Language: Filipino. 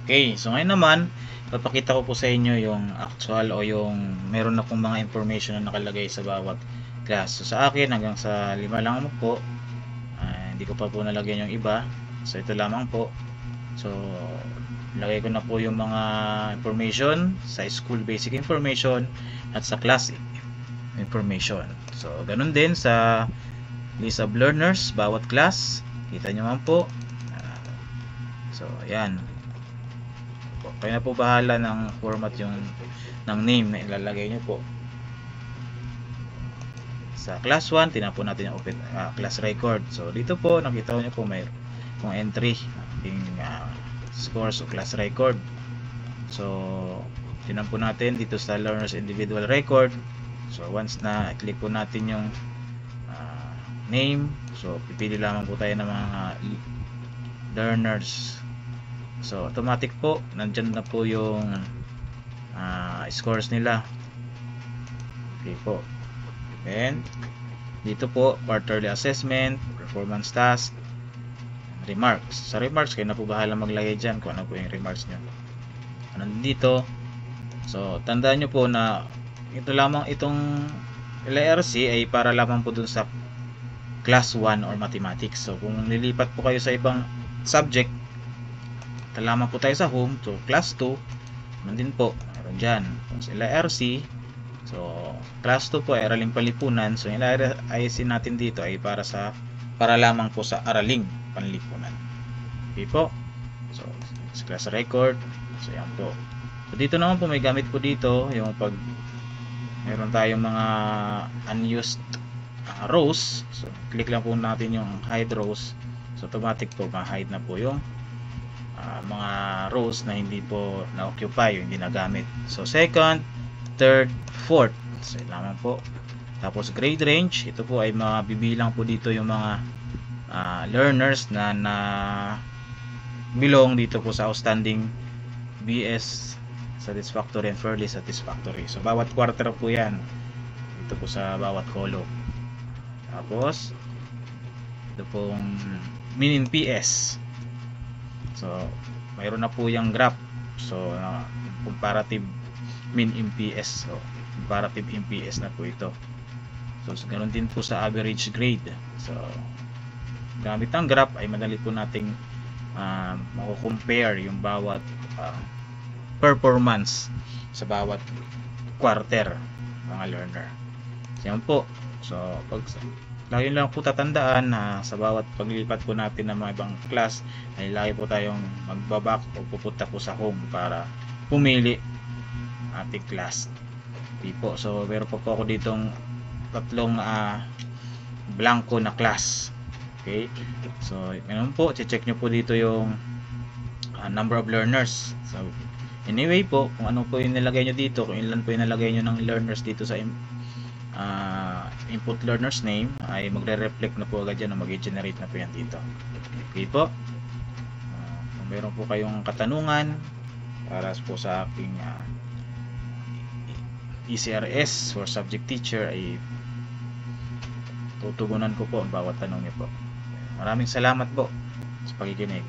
Okay, so ngayon naman, papakita ko po sa inyo yung actual o yung meron na pong mga information na nakalagay sa bawat class. So sa akin, hanggang sa 5 lang po. Hindi ko pa po nalagyan yung iba. So ito lamang po. So, lagay ko na po yung mga information sa school basic information at sa class information. So, ganun din sa list of learners, bawat class. Kita nyo man po. So, ayan. Kayo na po bahala ng format yung ng name na ilalagay nyo po. Sa class 1, tinan po natin yung open, class record. So, dito po, nakita nyo po may kung entry yung scores o class record. So, tinan po natin dito sa learners individual record. So, once na click po natin yung name, so pipili lamang po tayo ng mga learners. So, automatic po, nandyan na po yung scores nila. Okay po. And dito po, quarterly assessment, performance task, remarks. Sa remarks, kayo na po bahala maglagay dyan kung ano po yung remarks nyo. Ano dito? So, tandaan nyo po na ito lamang itong LRC ay para lamang po dun sa class 1 or mathematics. So, kung nilipat po kayo sa ibang subject, ito lamang po tayo sa home. So, class 2, naman din po. Meron dyan. So, LRC. So, class 2 po ay araling panlipunan. So, yung LRC natin dito ay para lamang po sa araling panlipunan. Okay po. So, class record. So, yan po. So, dito naman po may gamit po dito yung pag meron tayong mga unused rows. So, click lang po natin yung hide rows. So, automatic po ma-hide na po yung mga rows na hindi po na-occupy, hindi nagamit. So, second, third, fourth. So, lamang po. Tapos, grade range. Ito po ay mabibilang po dito yung mga learners na belong dito po sa outstanding, BS, satisfactory, and fairly satisfactory. So, bawat quarter po yan. Ito po sa bawat column. Tapos, ito pong min in PS. So, mayroon na po yung graph. So, comparative min in PS. So, comparative in PS na po ito. So, ganoon din po sa average grade. So, gamit ang graph ay madali po nating mako-compare yung bawat performance sa bawat quarter mga learner. Yan po. So, lagi lang po tatandaan na sa bawat paglipat po natin ng mga ibang class ay lagi po tayong magbaback o pupunta po sa home para pumili ating class. Okay po. So, meron po ako ditong tatlong blanco na class. Okay. So, ganun po. Check nyo po dito yung number of learners. So, anyway po, kung ano po yung nilagay nyo dito, kung ilan po yung nilagay nyo ng learners dito sa input learners name, ay magre-reflect na po agad yan o mag-generate na po yan dito. Okay po. Kung meron po kayong katanungan para po sa aking ECRS for subject teacher, ay tutugunan ko po ang bawat tanong niyo po. Maraming salamat po sa pakikinig.